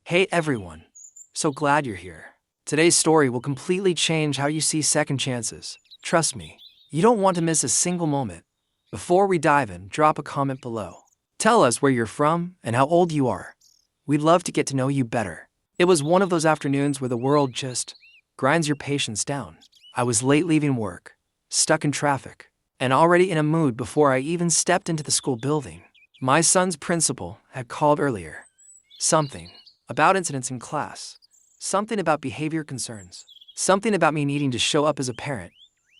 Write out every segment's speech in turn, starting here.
Hey everyone, so glad you're here. Today's story will completely change how you see second chances. Trust me, you don't want to miss a single moment. Before we dive in, drop a comment below. Tell us where you're from and how old you are. We'd love to get to know you better. It was one of those afternoons where the world just grinds your patience down. I was late leaving work, stuck in traffic, and already in a mood before I even stepped into the school building. My son's principal had called earlier. Something about incidents in class. Something about behavior concerns. Something about me needing to show up as a parent.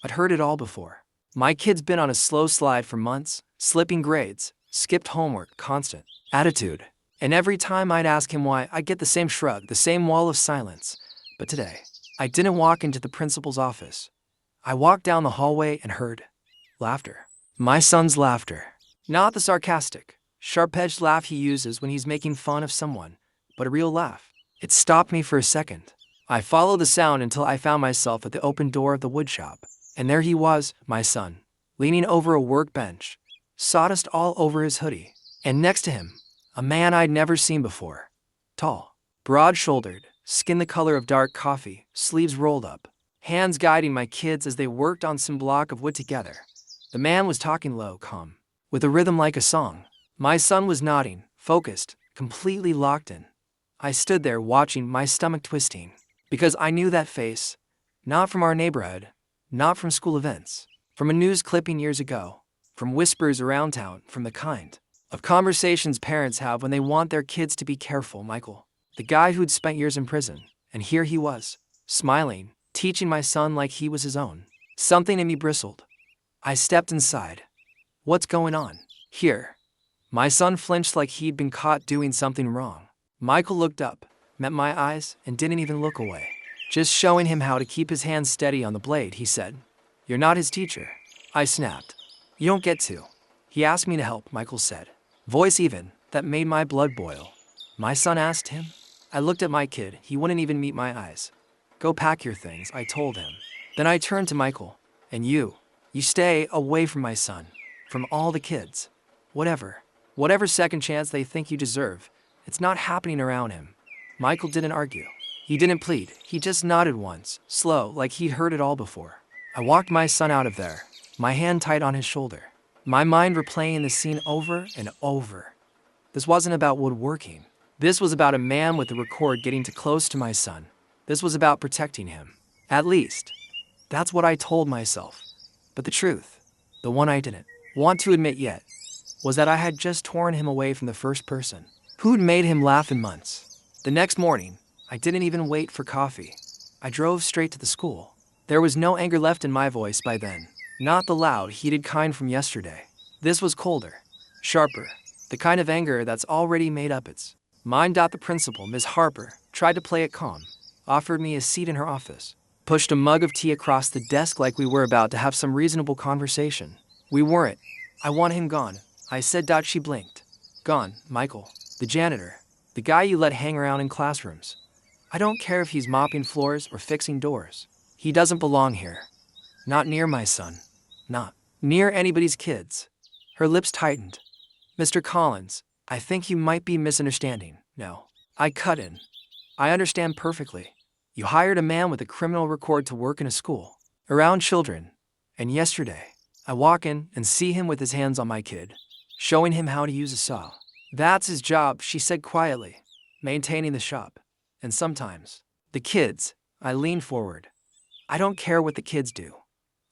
I'd heard it all before. My kid's been on a slow slide for months, slipping grades, skipped homework, constant attitude. And every time I'd ask him why, I'd get the same shrug, the same wall of silence. But today, I didn't walk into the principal's office. I walked down the hallway and heard laughter. My son's laughter. Not the sarcastic, sharp-edged laugh he uses when he's making fun of someone, but a real laugh. It stopped me for a second. I followed the sound until I found myself at the open door of the woodshop. And there he was, my son, leaning over a workbench, sawdust all over his hoodie. And next to him, a man I'd never seen before. Tall, broad-shouldered, skin the color of dark coffee, sleeves rolled up, hands guiding my kids as they worked on some block of wood together. The man was talking low, calm, with a rhythm like a song. My son was nodding, focused, completely locked in. I stood there watching, my stomach twisting, because I knew that face, not from our neighborhood, not from school events, from a news clipping years ago, from whispers around town, from the kind of conversations parents have when they want their kids to be careful. Michael, the guy who'd spent years in prison, and here he was, smiling, teaching my son like he was his own. Something in me bristled. I stepped inside. What's going on here? My son flinched like he'd been caught doing something wrong. Michael looked up, met my eyes, and didn't even look away. Just showing him how to keep his hands steady on the blade, he said. You're not his teacher. I snapped. You don't get to. He asked me to help, Michael said. Voice even, that made my blood boil. My son asked him? I looked at my kid, he wouldn't even meet my eyes. Go pack your things, I told him. Then I turned to Michael. And you stay away from my son. From all the kids. Whatever second chance they think you deserve. It's not happening around him. Michael didn't argue. He didn't plead. He just nodded once, slow, like he'd heard it all before. I walked my son out of there, my hand tight on his shoulder, my mind replaying the scene over and over. This wasn't about woodworking. This was about a man with a record getting too close to my son. This was about protecting him. At least, that's what I told myself. But the truth, the one I didn't want to admit yet, was that I had just torn him away from the first person who'd made him laugh in months. The next morning, I didn't even wait for coffee. I drove straight to the school. There was no anger left in my voice by then. Not the loud, heated kind from yesterday. This was colder, sharper, the kind of anger that's already made up its mind. The principal, Ms. Harper, tried to play it calm, offered me a seat in her office, pushed a mug of tea across the desk like we were about to have some reasonable conversation. We weren't. I want him gone, I said. She blinked. Gone, Michael. The janitor. The guy you let hang around in classrooms. I don't care if he's mopping floors or fixing doors. He doesn't belong here. Not near my son. Not near anybody's kids. Her lips tightened. Mr. Collins, I think you might be misunderstanding. No. I cut in. I understand perfectly. You hired a man with a criminal record to work in a school, around children. And yesterday, I walk in and see him with his hands on my kid, showing him how to use a saw. That's his job, she said quietly, maintaining the shop. And sometimes, the kids, I leaned forward. I don't care what the kids do.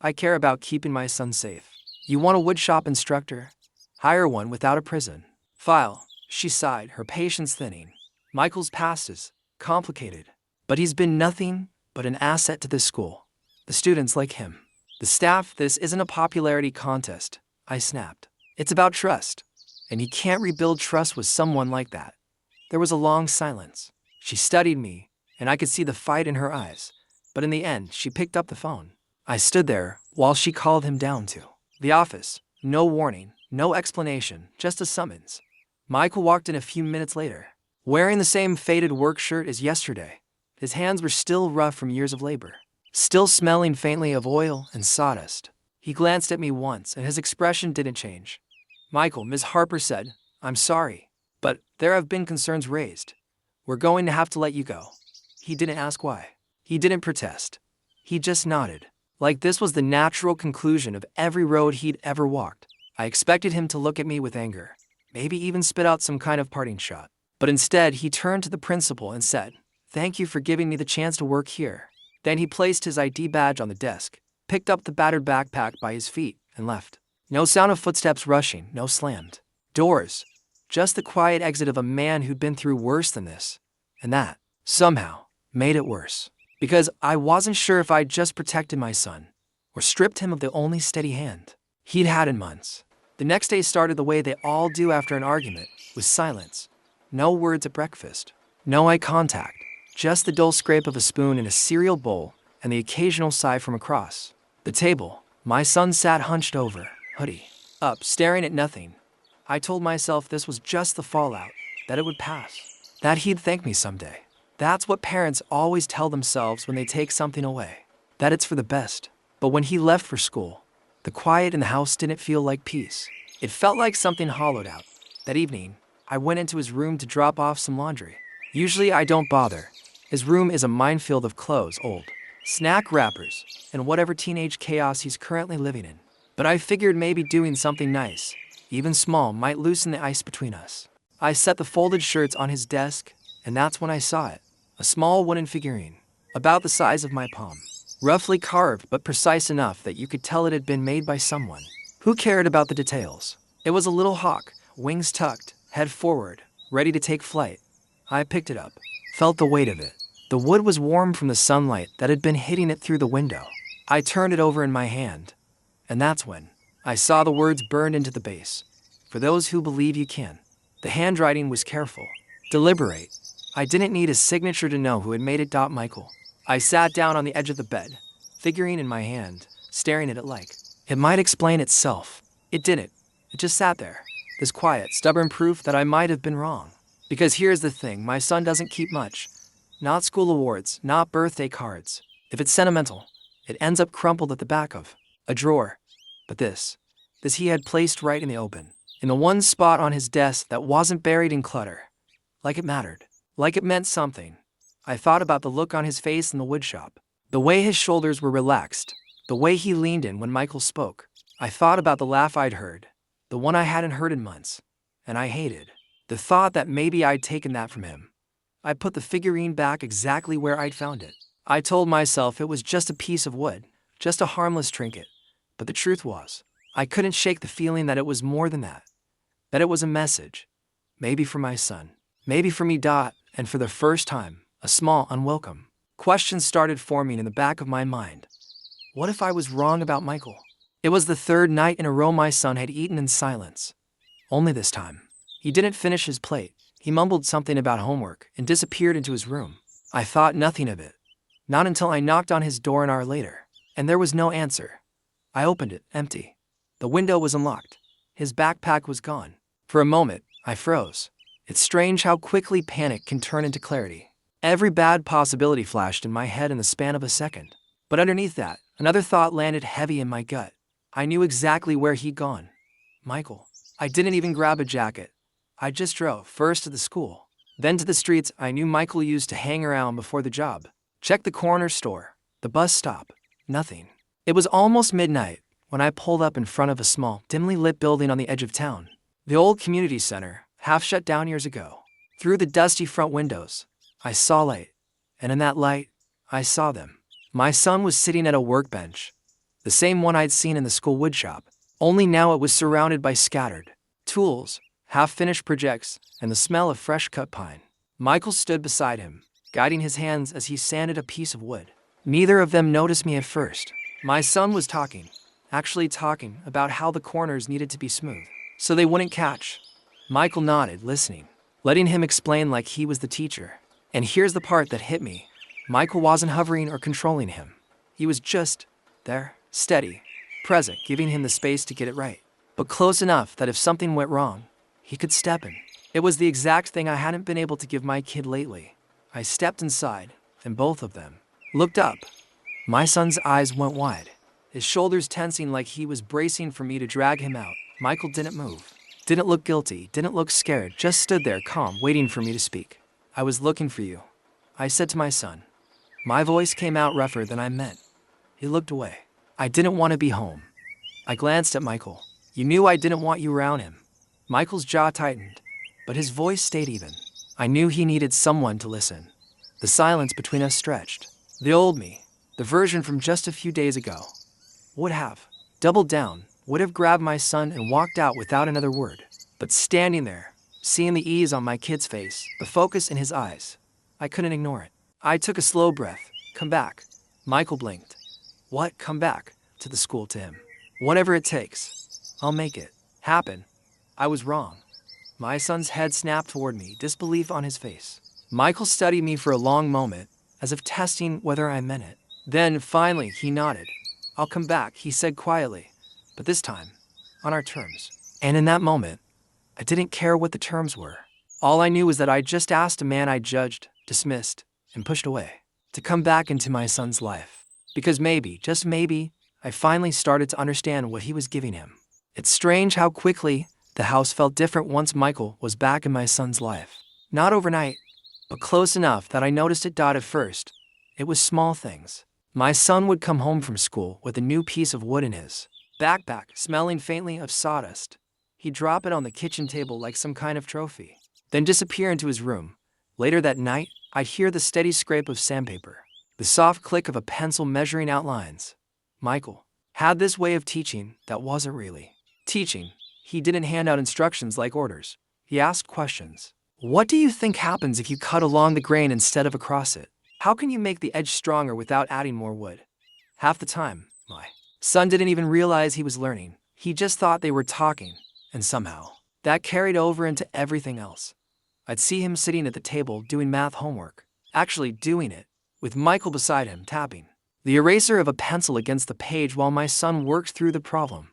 I care about keeping my son safe. You want a woodshop instructor? Hire one without a prison file, she sighed, her patience thinning. Michael's past is complicated, but he's been nothing but an asset to this school. The students like him. The staff. This isn't a popularity contest, I snapped. It's about trust. And he can't rebuild trust with someone like that. There was a long silence. She studied me, and I could see the fight in her eyes. But in the end, she picked up the phone. I stood there while she called him down to the office. No warning, no explanation, just a summons. Michael walked in a few minutes later, wearing the same faded work shirt as yesterday. His hands were still rough from years of labor, still smelling faintly of oil and sawdust. He glanced at me once, and his expression didn't change. Michael, Ms. Harper said, I'm sorry, but there have been concerns raised. We're going to have to let you go." He didn't ask why. He didn't protest. He just nodded, like this was the natural conclusion of every road he'd ever walked. I expected him to look at me with anger, maybe even spit out some kind of parting shot. But instead, he turned to the principal and said, "Thank you for giving me the chance to work here." Then he placed his ID badge on the desk, picked up the battered backpack by his feet, and left. No sound of footsteps rushing, no slammed doors. Just the quiet exit of a man who'd been through worse than this. And that, somehow, made it worse. Because I wasn't sure if I'd just protected my son, or stripped him of the only steady hand he'd had in months. The next day started the way they all do after an argument, with silence. No words at breakfast. No eye contact. Just the dull scrape of a spoon in a cereal bowl and the occasional sigh from across the table. My son sat hunched over, hoodie up, staring at nothing. I told myself this was just the fallout, that it would pass, that he'd thank me someday. That's what parents always tell themselves when they take something away, that it's for the best. But when he left for school, the quiet in the house didn't feel like peace. It felt like something hollowed out. That evening, I went into his room to drop off some laundry. Usually I don't bother. His room is a minefield of clothes, old snack wrappers, and whatever teenage chaos he's currently living in. But I figured maybe doing something nice, even small, might loosen the ice between us. I set the folded shirts on his desk, and that's when I saw it. A small wooden figurine, about the size of my palm. Roughly carved, but precise enough that you could tell it had been made by someone who cared about the details. It was a little hawk, wings tucked, head forward, ready to take flight. I picked it up, felt the weight of it. The wood was warm from the sunlight that had been hitting it through the window. I turned it over in my hand, and that's when I saw the words burned into the base. "For those who believe you can." The handwriting was careful, deliberate. I didn't need a signature to know who had made it. Michael. I sat down on the edge of the bed, figurine in my hand, staring at it like it might explain itself. It didn't. It just sat there, this quiet, stubborn proof that I might have been wrong. Because here's the thing, my son doesn't keep much. Not school awards, not birthday cards. If it's sentimental, it ends up crumpled at the back of a drawer. But this he had placed right in the open, in the one spot on his desk that wasn't buried in clutter. Like it mattered, like it meant something. I thought about the look on his face in the woodshop, the way his shoulders were relaxed, the way he leaned in when Michael spoke. I thought about the laugh I'd heard, the one I hadn't heard in months, and I hated the thought that maybe I'd taken that from him. I put the figurine back exactly where I'd found it. I told myself it was just a piece of wood, just a harmless trinket. But the truth was, I couldn't shake the feeling that it was more than that it was a message. Maybe for my son, maybe for me. And for the first time, a small, unwelcome question started forming in the back of my mind. What if I was wrong about Michael? It was the third night in a row my son had eaten in silence. Only this time, he didn't finish his plate. He mumbled something about homework and disappeared into his room. I thought nothing of it. Not until I knocked on his door an hour later, and there was no answer. I opened it, empty. The window was unlocked. His backpack was gone. For a moment, I froze. It's strange how quickly panic can turn into clarity. Every bad possibility flashed in my head in the span of a second. But underneath that, another thought landed heavy in my gut. I knew exactly where he'd gone. Michael. I didn't even grab a jacket. I just drove, first to the school, then to the streets I knew Michael used to hang around before the job. Checked the corner store, the bus stop, nothing. It was almost midnight when I pulled up in front of a small, dimly lit building on the edge of town. The old community center, half shut down years ago. Through the dusty front windows, I saw light, and in that light, I saw them. My son was sitting at a workbench, the same one I'd seen in the school woodshop, only now it was surrounded by scattered tools, half-finished projects, and the smell of fresh-cut pine. Michael stood beside him, guiding his hands as he sanded a piece of wood. Neither of them noticed me at first. My son was actually talking about how the corners needed to be smooth, so they wouldn't catch. Michael nodded, listening, letting him explain like he was the teacher. And here's the part that hit me. Michael wasn't hovering or controlling him. He was just there, steady, present, giving him the space to get it right, but close enough that if something went wrong, he could step in. It was the exact thing I hadn't been able to give my kid lately. I stepped inside, and both of them looked up. My son's eyes went wide, his shoulders tensing like he was bracing for me to drag him out. Michael didn't move, didn't look guilty, didn't look scared, just stood there calm, waiting for me to speak. I was looking for you, I said to my son. My voice came out rougher than I meant. He looked away. I didn't want to be home. I glanced at Michael. You knew I didn't want you around him. Michael's jaw tightened, but his voice stayed even. I knew he needed someone to listen. The silence between us stretched. The old me, the version from just a few days ago, would have doubled down, would have grabbed my son and walked out without another word. But standing there, seeing the ease on my kid's face, the focus in his eyes, I couldn't ignore it. I took a slow breath. Come back. Michael blinked. What? Come back? To the school, to him. Whatever it takes. I'll make it happen. I was wrong. My son's head snapped toward me, disbelief on his face. Michael studied me for a long moment, as if testing whether I meant it. Then, finally, he nodded. I'll come back, he said quietly, but this time, on our terms. And in that moment, I didn't care what the terms were. All I knew was that I just asked a man I judged, dismissed, and pushed away to come back into my son's life. Because maybe, just maybe, I finally started to understand what he was giving him. It's strange how quickly the house felt different once Michael was back in my son's life. Not overnight, but close enough that I noticed it at first. It was small things. My son would come home from school with a new piece of wood in his backpack, smelling faintly of sawdust. He'd drop it on the kitchen table like some kind of trophy, then disappear into his room. Later that night, I'd hear the steady scrape of sandpaper, the soft click of a pencil measuring out lines. Michael had this way of teaching that wasn't really teaching. He didn't hand out instructions like orders. He asked questions. What do you think happens if you cut along the grain instead of across it? How can you make the edge stronger without adding more wood? Half the time, my son didn't even realize he was learning. He just thought they were talking, and somehow, that carried over into everything else. I'd see him sitting at the table doing math homework, actually doing it, with Michael beside him tapping the eraser of a pencil against the page while my son worked through the problem.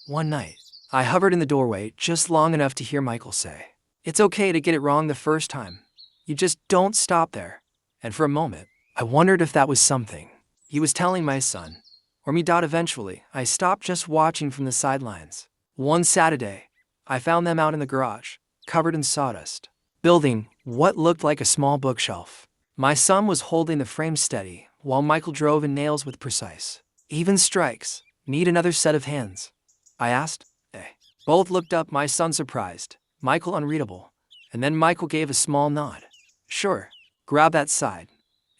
One night, I hovered in the doorway just long enough to hear Michael say, "It's okay to get it wrong the first time. You just don't stop there." And for a moment, I wondered if that was something he was telling my son, or me. Eventually, I stopped just watching from the sidelines. One Saturday, I found them out in the garage, covered in sawdust, building what looked like a small bookshelf. My son was holding the frame steady, while Michael drove in nails with precise, even strikes. Need another set of hands? I asked. Both looked up, my son surprised, Michael unreadable, and then Michael gave a small nod. Sure, grab that side.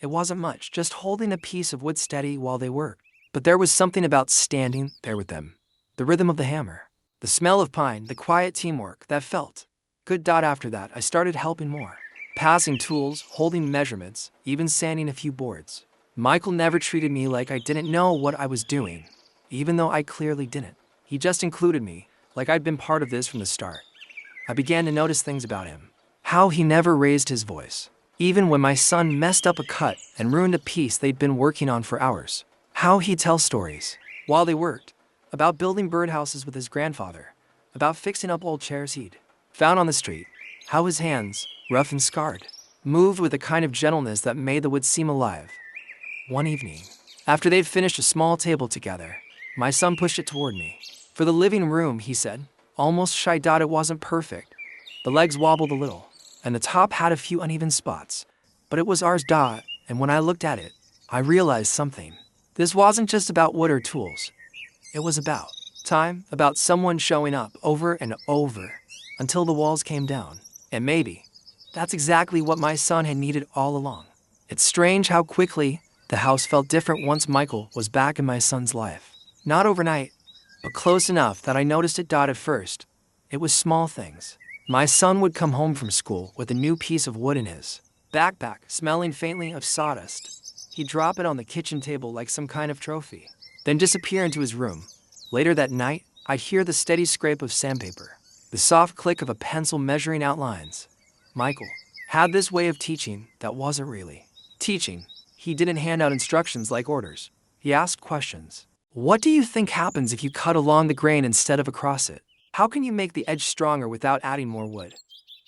It wasn't much, just holding a piece of wood steady while they worked. But there was something about standing there with them. The rhythm of the hammer, the smell of pine, the quiet teamwork that felt good. After that, I started helping more. Passing tools, holding measurements, even sanding a few boards. Michael never treated me like I didn't know what I was doing, even though I clearly didn't. He just included me, like I'd been part of this from the start. I began to notice things about him. How he never raised his voice, even when my son messed up a cut and ruined a piece they'd been working on for hours. How he'd tell stories, while they worked, about building birdhouses with his grandfather, about fixing up old chairs he'd found on the street. How his hands, rough and scarred, moved with a kind of gentleness that made the wood seem alive. One evening, after they'd finished a small table together, my son pushed it toward me. For the living room, he said, almost shy. It wasn't perfect. The legs wobbled a little, and the top had a few uneven spots, but it was ours. And when I looked at it, I realized something. This wasn't just about wood or tools. It was about time, about someone showing up over and over until the walls came down. And maybe that's exactly what my son had needed all along. It's strange how quickly the house felt different once Michael was back in my son's life. Not overnight, but close enough that I noticed it. At first, it was small things. My son would come home from school with a new piece of wood in his backpack, smelling faintly of sawdust. He'd drop it on the kitchen table like some kind of trophy, then disappear into his room. Later that night, I'd hear the steady scrape of sandpaper, the soft click of a pencil measuring out lines. Michael had this way of teaching that wasn't really teaching. He didn't hand out instructions like orders. He asked questions. What do you think happens if you cut along the grain instead of across it? How can you make the edge stronger without adding more wood?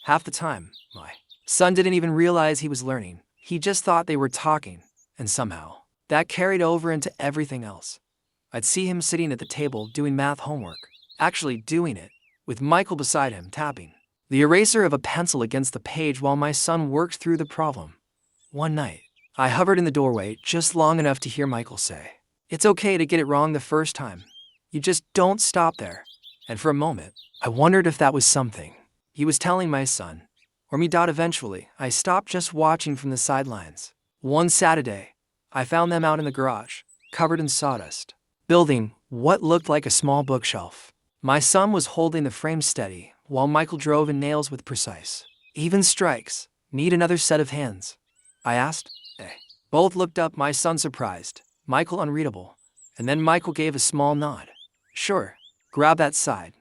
Half the time, my son didn't even realize he was learning. He just thought they were talking, and somehow, that carried over into everything else. I'd see him sitting at the table doing math homework, actually doing it, with Michael beside him tapping the eraser of a pencil against the page while my son worked through the problem. One night, I hovered in the doorway just long enough to hear Michael say, "It's okay to get it wrong the first time. You just don't stop there." And for a moment, I wondered if that was something he was telling my son, or me. Eventually, I stopped just watching from the sidelines. One Saturday, I found them out in the garage, covered in sawdust, building what looked like a small bookshelf. My son was holding the frame steady, while Michael drove in nails with precise, even strikes. "Need another set of hands?" I asked. Both looked up, my son surprised, Michael unreadable, and then Michael gave a small nod. "Sure, grab that side."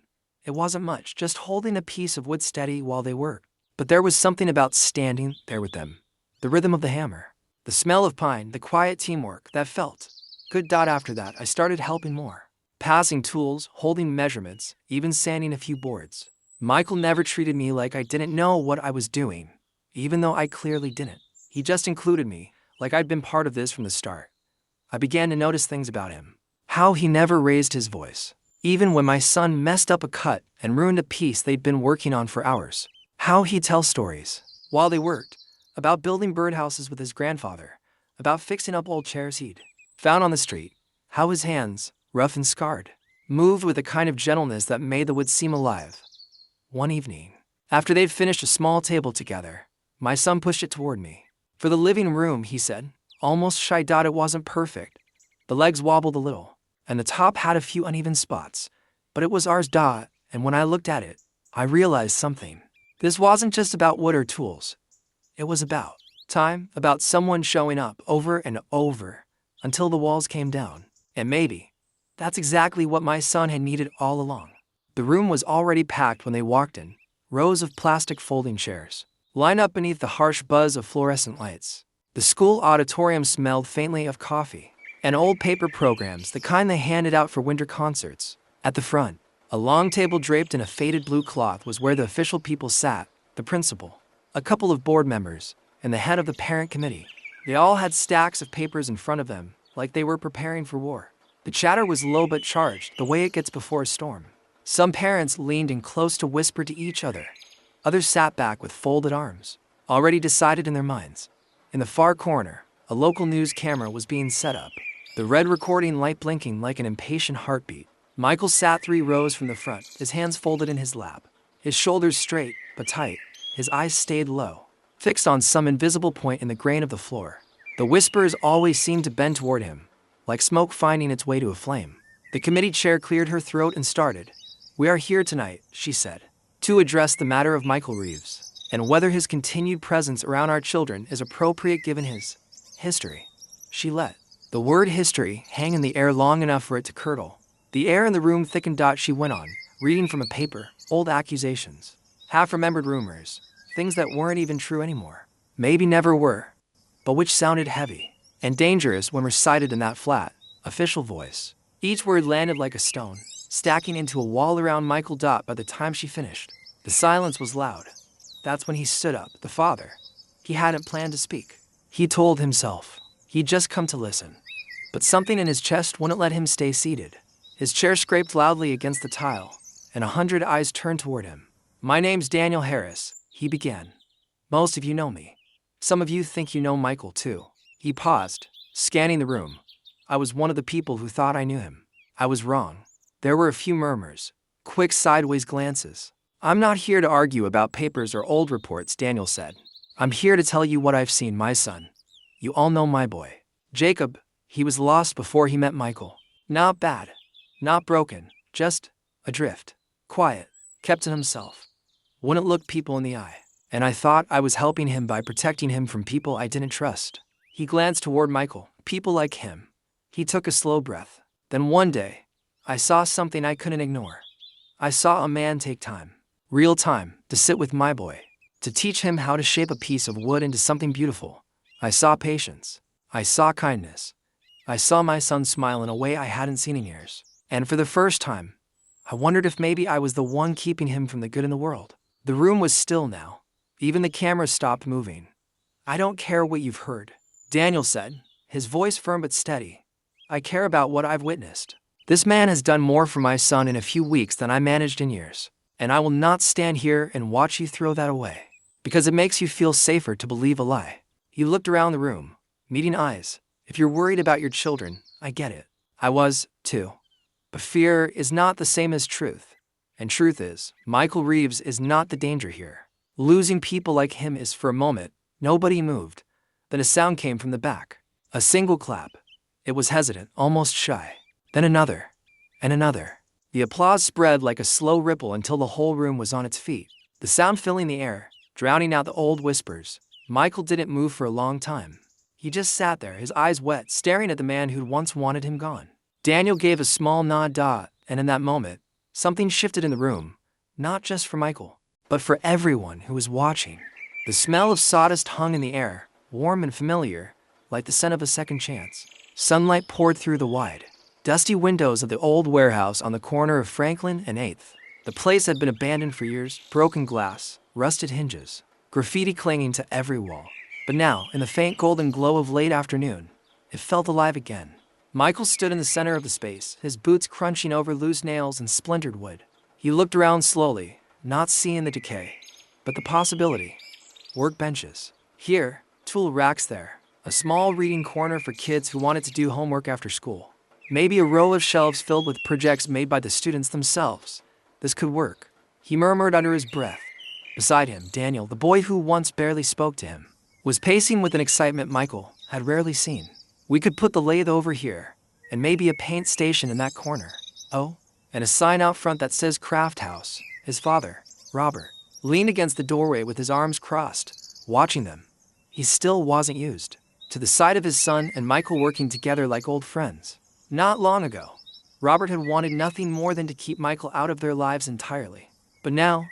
It wasn't much, just holding a piece of wood steady while they worked. But there was something about standing there with them. The rhythm of the hammer, the smell of pine, the quiet teamwork that felt good. After that, I started helping more. Passing tools, holding measurements, even sanding a few boards. Michael never treated me like I didn't know what I was doing, even though I clearly didn't. He just included me, like I'd been part of this from the start. I began to notice things about him. How he never raised his voice, even when my son messed up a cut and ruined a piece they'd been working on for hours. How he'd tell stories while they worked, about building birdhouses with his grandfather, about fixing up old chairs he'd found on the street. How his hands, rough and scarred, moved with a kind of gentleness that made the wood seem alive. One evening, after they'd finished a small table together, my son pushed it toward me. "For the living room," he said, almost shy. It wasn't perfect. The legs wobbled a little, and the top had a few uneven spots, but it was ours. And when I looked at it, I realized something. This wasn't just about wood or tools. It was about time, about someone showing up over and over until the walls came down. And maybe that's exactly what my son had needed all along. The room was already packed when they walked in. Rows of plastic folding chairs lined up beneath the harsh buzz of fluorescent lights. The school auditorium smelled faintly of coffee and old paper programs, the kind they handed out for winter concerts. At the front, a long table draped in a faded blue cloth was where the official people sat: the principal, a couple of board members, and the head of the parent committee. They all had stacks of papers in front of them, like they were preparing for war. The chatter was low but charged, the way it gets before a storm. Some parents leaned in close to whisper to each other. Others sat back with folded arms, already decided in their minds. In the far corner, a local news camera was being set up, the red recording light blinking like an impatient heartbeat. Michael sat 3 rows from the front, his hands folded in his lap, his shoulders straight but tight, his eyes stayed low, fixed on some invisible point in the grain of the floor. The whispers always seemed to bend toward him, like smoke finding its way to a flame. The committee chair cleared her throat and started. "We are here tonight," she said, "to address the matter of Michael Reeves, and whether his continued presence around our children is appropriate given his history." She let the word history hang in the air long enough for it to curdle. The air in the room thickened. She went on, reading from a paper, old accusations, half-remembered rumors, things that weren't even true anymore, maybe never were, but which sounded heavy and dangerous when recited in that flat, official voice. Each word landed like a stone, stacking into a wall around Michael. By the time she finished, the silence was loud. That's when he stood up, the father. He hadn't planned to speak. He told himself he'd just come to listen. But something in his chest wouldn't let him stay seated. His chair scraped loudly against the tile, and 100 eyes turned toward him. "My name's Daniel Harris," he began. "Most of you know me. Some of you think you know Michael, too." He paused, scanning the room. I was one of the people who thought I knew him. I was wrong. There were a few murmurs, quick sideways glances. "I'm not here to argue about papers or old reports," Daniel said. "I'm here to tell you what I've seen, my son. You all know my boy, Jacob. He was lost before he met Michael. Not bad, not broken, just adrift. Quiet, kept to himself. Wouldn't look people in the eye. And I thought I was helping him by protecting him from people I didn't trust." He glanced toward Michael. "People like him." He took a slow breath. "Then one day, I saw something I couldn't ignore. I saw a man take time, real time, to sit with my boy, to teach him how to shape a piece of wood into something beautiful. I saw patience. I saw kindness. I saw my son smile in a way I hadn't seen in years. And for the first time, I wondered if maybe I was the one keeping him from the good in the world." The room was still now. Even the camera stopped moving. "I don't care what you've heard," Daniel said, his voice firm but steady. "I care about what I've witnessed. This man has done more for my son in a few weeks than I managed in years. And I will not stand here and watch you throw that away. Because it makes you feel safer to believe a lie. You looked around the room, meeting eyes. If you're worried about your children, I get it. I was, too. But fear is not the same as truth. And truth is, Michael Reeves is not the danger here. Losing people like him is for a moment. Nobody moved. Then a sound came from the back. A single clap. It was hesitant, almost shy. Then another. And another. The applause spread like a slow ripple until the whole room was on its feet. The sound filling the air, drowning out the old whispers. Michael didn't move for a long time. He just sat there, his eyes wet, staring at the man who'd once wanted him gone. Daniel gave a small nod, and in that moment, something shifted in the room. Not just for Michael, but for everyone who was watching. The smell of sawdust hung in the air, warm and familiar, like the scent of a second chance. Sunlight poured through the wide, dusty windows of the old warehouse on the corner of Franklin and 8th. The place had been abandoned for years, broken glass, rusted hinges, graffiti clinging to every wall. But now, in the faint golden glow of late afternoon, it felt alive again. Michael stood in the center of the space, his boots crunching over loose nails and splintered wood. He looked around slowly, not seeing the decay, but the possibility. Workbenches. Here, tool racks there. A small reading corner for kids who wanted to do homework after school. Maybe a row of shelves filled with projects made by the students themselves. This could work, he murmured under his breath. Beside him, Daniel, the boy who once barely spoke to him, was pacing with an excitement Michael had rarely seen. We could put the lathe over here, and maybe a paint station in that corner. Oh, and a sign out front that says Craft House. His father, Robert, leaned against the doorway with his arms crossed, watching them. He still wasn't used to the sight of his son and Michael working together like old friends. Not long ago, Robert had wanted nothing more than to keep Michael out of their lives entirely. But now,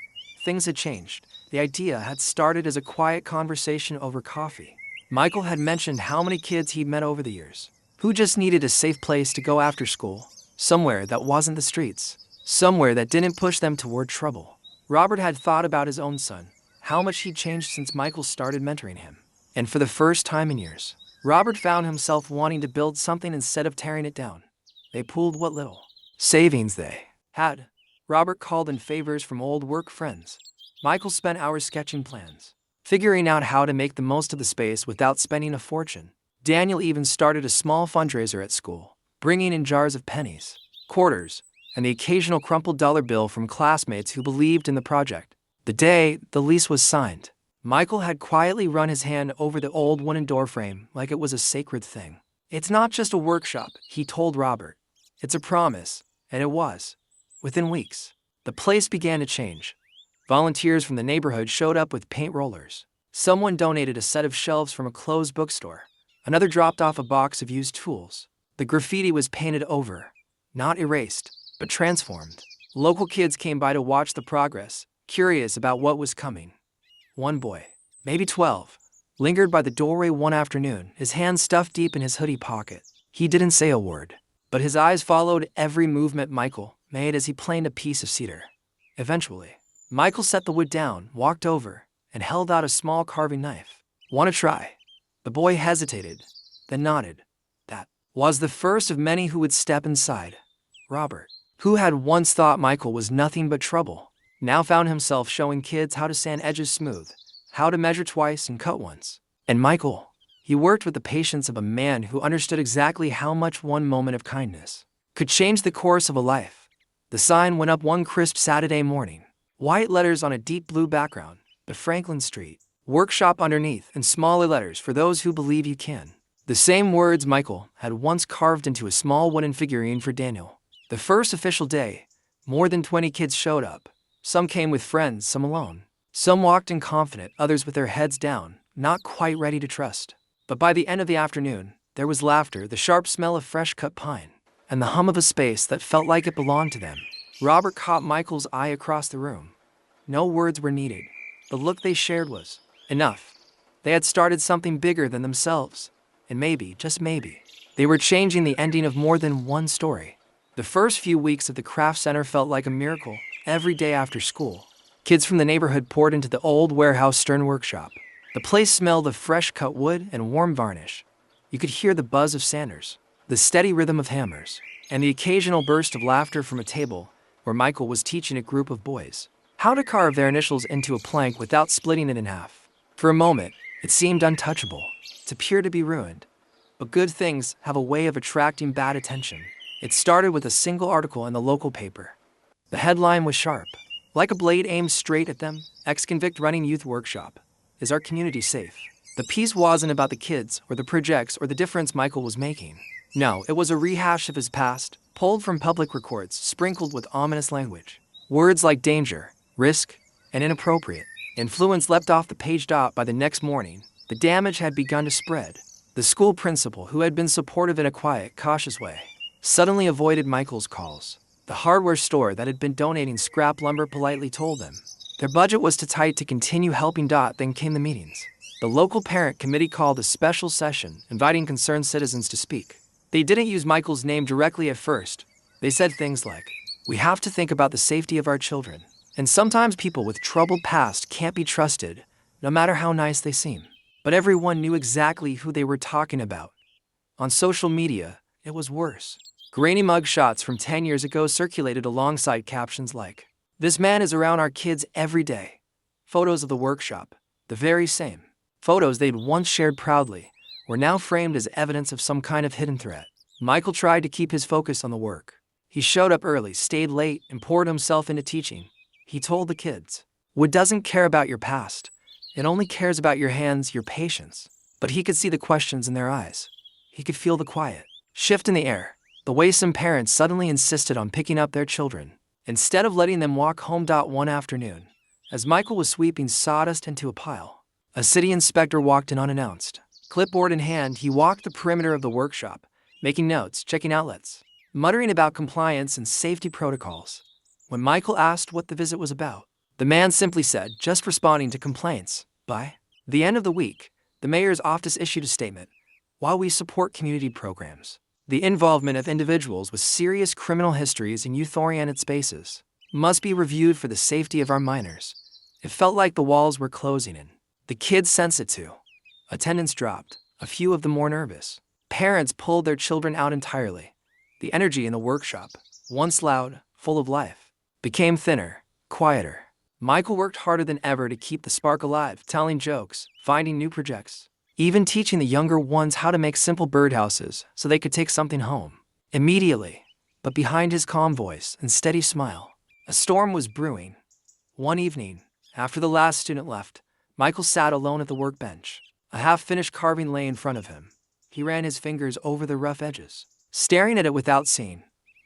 things had changed. The idea had started as a quiet conversation over coffee. Michael had mentioned how many kids he'd met over the years, who just needed a safe place to go after school, somewhere that wasn't the streets, somewhere that didn't push them toward trouble. Robert had thought about his own son, how much he'd changed since Michael started mentoring him. And for the first time in years, Robert found himself wanting to build something instead of tearing it down. They pooled what little savings they had. Robert called in favors from old work friends. Michael spent hours sketching plans, figuring out how to make the most of the space without spending a fortune. Daniel even started a small fundraiser at school, bringing in jars of pennies, quarters, and the occasional crumpled dollar bill from classmates who believed in the project. The day the lease was signed, Michael had quietly run his hand over the old wooden doorframe like it was a sacred thing. It's not just a workshop, he told Robert. It's a promise, and it was. Within weeks, the place began to change. Volunteers from the neighborhood showed up with paint rollers. Someone donated a set of shelves from a closed bookstore. Another dropped off a box of used tools. The graffiti was painted over, not erased, but transformed. Local kids came by to watch the progress, curious about what was coming. One boy, maybe 12, lingered by the doorway one afternoon, his hands stuffed deep in his hoodie pocket. He didn't say a word, but his eyes followed every movement Michael made as he planed a piece of cedar. Eventually, Michael set the wood down, walked over, and held out a small carving knife. Want to try? The boy hesitated, then nodded. That was the first of many who would step inside. Robert, who had once thought Michael was nothing but trouble, now found himself showing kids how to sand edges smooth, how to measure twice and cut once. And Michael, he worked with the patience of a man who understood exactly how much one moment of kindness could change the course of a life. The sign went up one crisp Saturday morning. White letters on a deep blue background, the Franklin Street workshop underneath, and smaller letters for those who believe you can. The same words Michael had once carved into a small wooden figurine for Daniel. The first official day, more than 20 kids showed up. Some came with friends, some alone. Some walked in confident, others with their heads down, not quite ready to trust. But by the end of the afternoon, there was laughter, the sharp smell of fresh-cut pine, and the hum of a space that felt like it belonged to them. Robert caught Michael's eye across the room. No words were needed. The look they shared was enough. They had started something bigger than themselves. And maybe, just maybe, they were changing the ending of more than one story. The first few weeks of the craft center felt like a miracle. Every day after school, kids from the neighborhood poured into the old warehouse stern workshop. The place smelled of fresh-cut wood and warm varnish. You could hear the buzz of sanders, the steady rhythm of hammers, and the occasional burst of laughter from a table where Michael was teaching a group of boys how to carve their initials into a plank without splitting it in half. For a moment, it seemed untouchable, to appear to be ruined. But good things have a way of attracting bad attention. It started with a single article in the local paper. The headline was sharp. Like a blade aimed straight at them, ex-convict running youth workshop. Is our community safe? The piece wasn't about the kids or the projects or the difference Michael was making. No, it was a rehash of his past, pulled from public records, sprinkled with ominous language. Words like danger, risk, and inappropriate influence leapt off the page. By the next morning, the damage had begun to spread. The school principal, who had been supportive in a quiet, cautious way, suddenly avoided Michael's calls. The hardware store that had been donating scrap lumber politely told them their budget was too tight to continue helping. Then came the meetings. The local parent committee called a special session, inviting concerned citizens to speak. They didn't use Michael's name directly at first. They said things like, "We have to think about the safety of our children. And sometimes people with troubled past can't be trusted, no matter how nice they seem." But everyone knew exactly who they were talking about. On social media, it was worse. Grainy mugshots from 10 years ago circulated alongside captions like, "This man is around our kids every day." Photos of the workshop, the very same photos they'd once shared proudly, were now framed as evidence of some kind of hidden threat. Michael tried to keep his focus on the work. He showed up early, stayed late, and poured himself into teaching. He told the kids, "Wood doesn't care about your past. It only cares about your hands, your patience." But he could see the questions in their eyes. He could feel the quiet shift in the air, the way some parents suddenly insisted on picking up their children, instead of letting them walk home. One afternoon, as Michael was sweeping sawdust into a pile, a city inspector walked in unannounced. Clipboard in hand, he walked the perimeter of the workshop, making notes, checking outlets, muttering about compliance and safety protocols. When Michael asked what the visit was about, the man simply said, "Just responding to complaints." By the end of the week, the mayor's office issued a statement. "While we support community programs, the involvement of individuals with serious criminal histories in youth-oriented spaces must be reviewed for the safety of our minors." It felt like the walls were closing in. The kids sensed it too. Attendance dropped, a few of them more nervous. Parents pulled their children out entirely. The energy in the workshop, once loud, full of life, became thinner, quieter. Michael worked harder than ever to keep the spark alive, telling jokes, finding new projects, even teaching the younger ones how to make simple birdhouses so they could take something home immediately. But behind his calm voice and steady smile, a storm was brewing. One evening, after the last student left, Michael sat alone at the workbench. A half-finished carving lay in front of him. He ran his fingers over the rough edges, staring at it without seeing.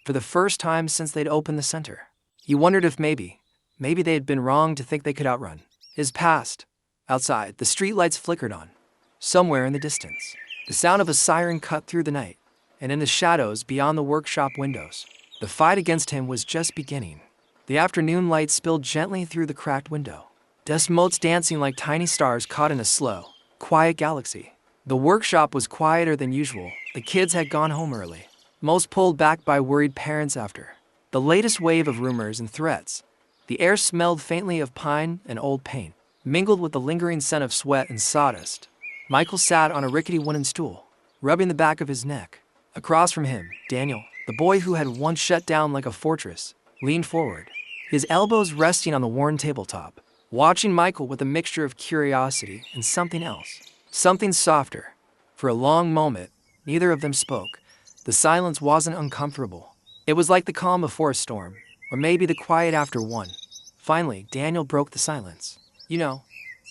For the first time since they'd opened the center, he wondered if maybe they had been wrong to think they could outrun his past. Outside, the streetlights flickered on. Somewhere in the distance, the sound of a siren cut through the night, and in the shadows beyond the workshop windows, the fight against him was just beginning. The afternoon light spilled gently through the cracked window, dust motes dancing like tiny stars caught in a slow, quiet galaxy. The workshop was quieter than usual. The kids had gone home early, most pulled back by worried parents after the latest wave of rumors and threats. The air smelled faintly of pine and old paint, mingled with the lingering scent of sweat and sawdust. Michael sat on a rickety wooden stool, rubbing the back of his neck. Across from him, Daniel, the boy who had once shut down like a fortress, leaned forward, his elbows resting on the worn tabletop, watching Michael with a mixture of curiosity and something else, something softer. For a long moment, neither of them spoke. The silence wasn't uncomfortable. It was like the calm before a storm, or maybe the quiet after one. Finally, Daniel broke the silence. "You know,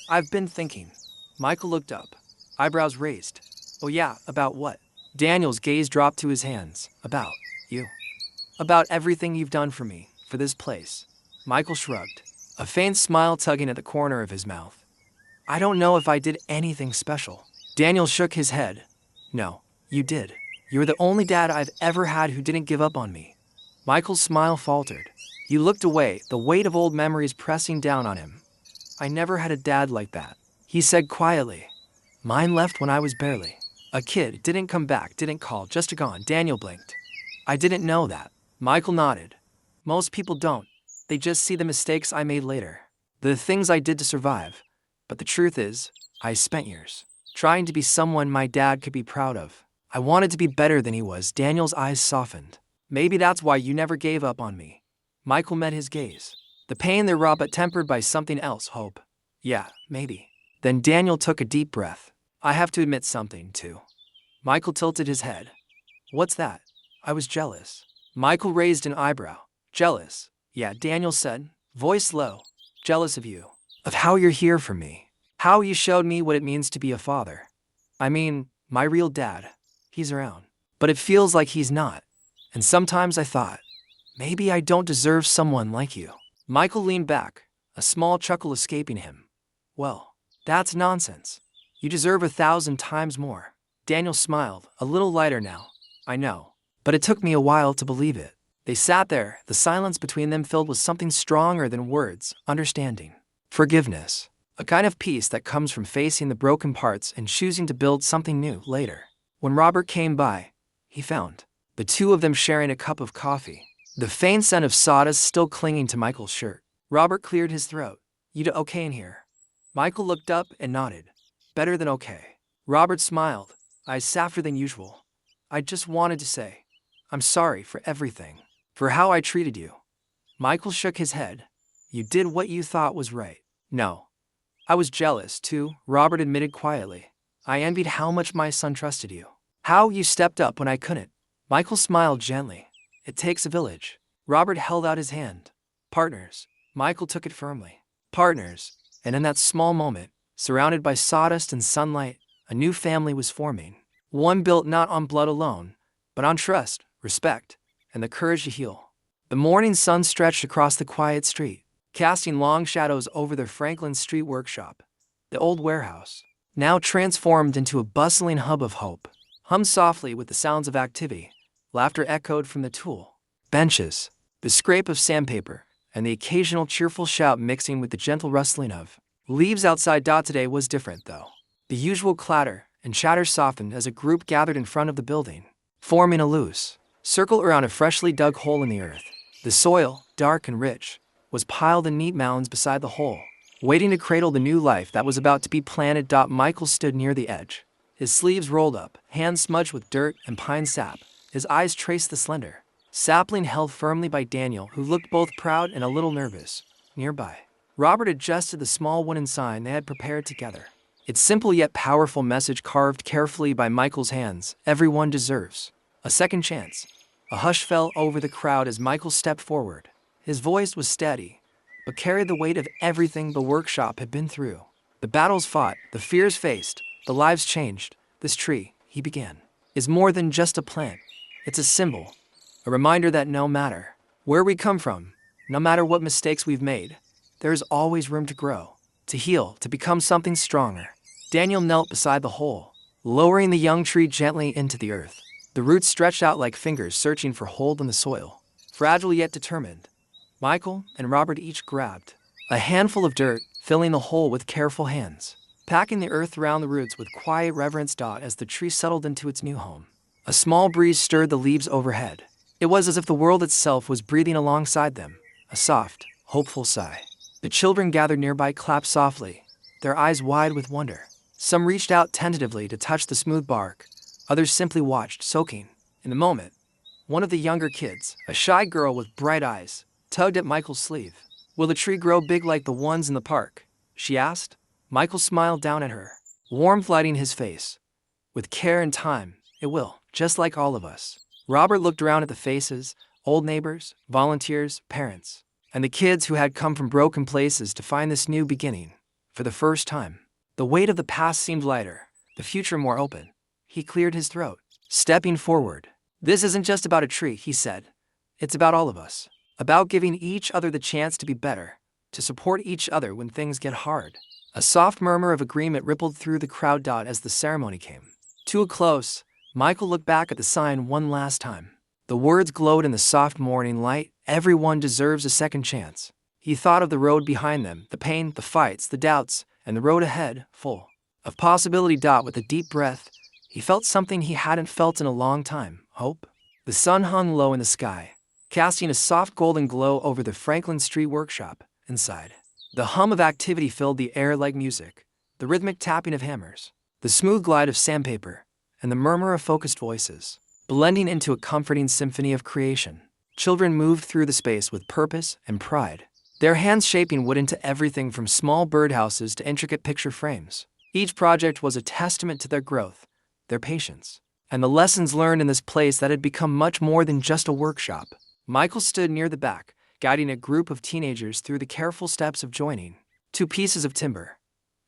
I've been thinking." Michael looked up, eyebrows raised. "Oh yeah, about what?" Daniel's gaze dropped to his hands. "About you. About everything you've done for me, for this place." Michael shrugged, a faint smile tugging at the corner of his mouth. "I don't know if I did anything special." Daniel shook his head. "No, you did. You're the only dad I've ever had who didn't give up on me." Michael's smile faltered. He looked away, the weight of old memories pressing down on him. "I never had a dad like that," he said quietly. "Mine left when I was barely a kid, didn't come back, didn't call, just gone." Daniel blinked. "I didn't know that." Michael nodded. "Most people don't. They just see the mistakes I made later, the things I did to survive. But the truth is, I spent years trying to be someone my dad could be proud of. I wanted to be better than he was." Daniel's eyes softened. "Maybe that's why you never gave up on me. Michael met his gaze. The pain there raw but tempered by something else, hope. Yeah, maybe. Then Daniel took a deep breath. I have to admit something, too. Michael tilted his head. What's that? I was jealous. Michael raised an eyebrow. Jealous? Yeah, Daniel said, voice low. Jealous of you. Of how you're here for me. How you showed me what it means to be a father. I mean, my real dad. He's around. But it feels like he's not. And sometimes I thought, maybe I don't deserve someone like you. Michael leaned back, a small chuckle escaping him. Well, that's nonsense. You deserve 1,000 times more. Daniel smiled, a little lighter now. I know. But it took me a while to believe it. They sat there, the silence between them filled with something stronger than words, understanding. Forgiveness. A kind of peace that comes from facing the broken parts and choosing to build something new later. When Robert came by, he found the two of them sharing a cup of coffee. The faint scent of sawdust still clinging to Michael's shirt. Robert cleared his throat. You okay in here? Michael looked up and nodded. Better than okay. Robert smiled, eyes softer than usual. I just wanted to say, I'm sorry for everything. For how I treated you. Michael shook his head. You did what you thought was right. No. I was jealous, too, Robert admitted quietly. I envied how much my son trusted you. How you stepped up when I couldn't. Michael smiled gently. It takes a village. Robert held out his hand. Partners. Michael took it firmly. Partners. And in that small moment, surrounded by sawdust and sunlight, a new family was forming. One built not on blood alone, but on trust, respect, and the courage to heal. The morning sun stretched across the quiet street, casting long shadows over the Franklin Street workshop. The old warehouse, now transformed into a bustling hub of hope, hummed softly with the sounds of activity. Laughter echoed from the tool benches, the scrape of sandpaper, and the occasional cheerful shout mixing with the gentle rustling of leaves outside. Today was different, though. The usual clatter and chatter softened as a group gathered in front of the building, forming a loose circle around a freshly dug hole in the earth. The soil, dark and rich, was piled in neat mounds beside the hole, waiting to cradle the new life that was about to be planted. Michael stood near the edge, his sleeves rolled up, hands smudged with dirt and pine sap. His eyes traced the slender sapling held firmly by Daniel, who looked both proud and a little nervous. Nearby, Robert adjusted the small wooden sign they had prepared together. Its simple yet powerful message carved carefully by Michael's hands, everyone deserves a second chance. A hush fell over the crowd as Michael stepped forward. His voice was steady, but carried the weight of everything the workshop had been through. The battles fought, the fears faced, the lives changed. This tree, he began, is more than just a plant. It's a symbol, a reminder that no matter where we come from, no matter what mistakes we've made, there is always room to grow, to heal, to become something stronger. Daniel knelt beside the hole, lowering the young tree gently into the earth. The roots stretched out like fingers searching for hold in the soil. Fragile yet determined, Michael and Robert each grabbed a handful of dirt, filling the hole with careful hands, packing the earth around the roots with quiet reverence. As the tree settled into its new home, a small breeze stirred the leaves overhead. It was as if the world itself was breathing alongside them, a soft, hopeful sigh. The children gathered nearby clapped softly, their eyes wide with wonder. Some reached out tentatively to touch the smooth bark. Others simply watched, soaking in the moment. One of the younger kids, a shy girl with bright eyes, tugged at Michael's sleeve. Will the tree grow big like the ones in the park? She asked. Michael smiled down at her, warmth lighting his face. With care and time, it will, just like all of us. Robert looked around at the faces, old neighbors, volunteers, parents, and the kids who had come from broken places to find this new beginning. For the first time, the weight of the past seemed lighter, the future more open. He cleared his throat, stepping forward. This isn't just about a tree, he said. It's about all of us. About giving each other the chance to be better, to support each other when things get hard. A soft murmur of agreement rippled through the crowd. As the ceremony came to a close, Michael looked back at the sign one last time. The words glowed in the soft morning light. Everyone deserves a second chance. He thought of the road behind them, the pain, the fights, the doubts, and the road ahead, full of possibility. With a deep breath, he felt something he hadn't felt in a long time, hope. The sun hung low in the sky, casting a soft golden glow over the Franklin Street workshop. Inside, the hum of activity filled the air like music, the rhythmic tapping of hammers, the smooth glide of sandpaper, and the murmur of focused voices, blending into a comforting symphony of creation. Children moved through the space with purpose and pride, their hands shaping wood into everything from small birdhouses to intricate picture frames. Each project was a testament to their growth, their patience, and the lessons learned in this place that had become much more than just a workshop. Michael stood near the back, guiding a group of teenagers through the careful steps of joining two pieces of timber.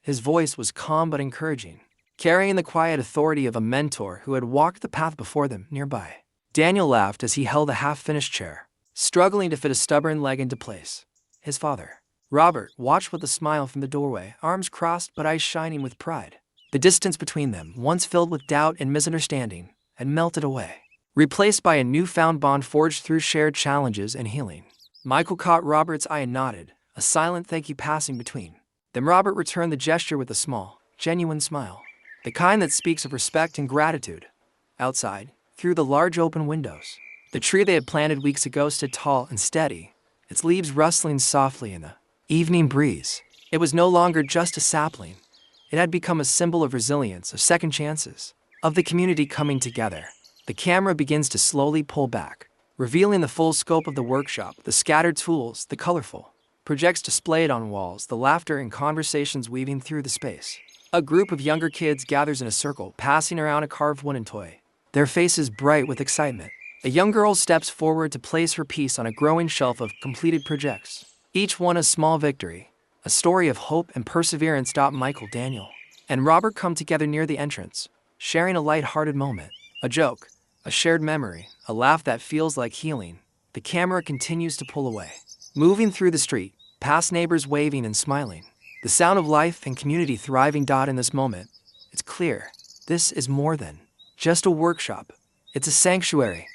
His voice was calm but encouraging, carrying the quiet authority of a mentor who had walked the path before them nearby. Daniel laughed as he held a half-finished chair, struggling to fit a stubborn leg into place. His father, Robert, watched with a smile from the doorway, arms crossed but eyes shining with pride. The distance between them, once filled with doubt and misunderstanding, had melted away, replaced by a newfound bond forged through shared challenges and healing. Michael caught Robert's eye and nodded, a silent thank you passing between. Then Robert returned the gesture with a small, genuine smile, the kind that speaks of respect and gratitude. Outside, through the large open windows, the tree they had planted weeks ago stood tall and steady, its leaves rustling softly in the evening breeze. It was no longer just a sapling. It had become a symbol of resilience, of second chances, of the community coming together. The camera begins to slowly pull back, revealing the full scope of the workshop, the scattered tools, the colorful projects displayed on walls, the laughter and conversations weaving through the space. A group of younger kids gathers in a circle, passing around a carved wooden toy, their faces bright with excitement. A young girl steps forward to place her piece on a growing shelf of completed projects, each one a small victory. A story of hope and perseverance. Michael, Daniel, and Robert come together near the entrance, sharing a light-hearted moment, a joke, a shared memory, a laugh that feels like healing. The camera continues to pull away, moving through the street, past neighbors waving and smiling, the sound of life and community thriving. In this moment, it's clear, this is more than just a workshop. It's a sanctuary,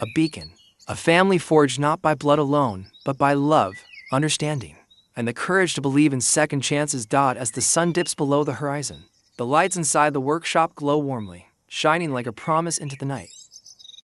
a beacon, a family forged not by blood alone, but by love, understanding, and the courage to believe in second chances. As the sun dips below the horizon, the lights inside the workshop glow warmly, shining like a promise into the night.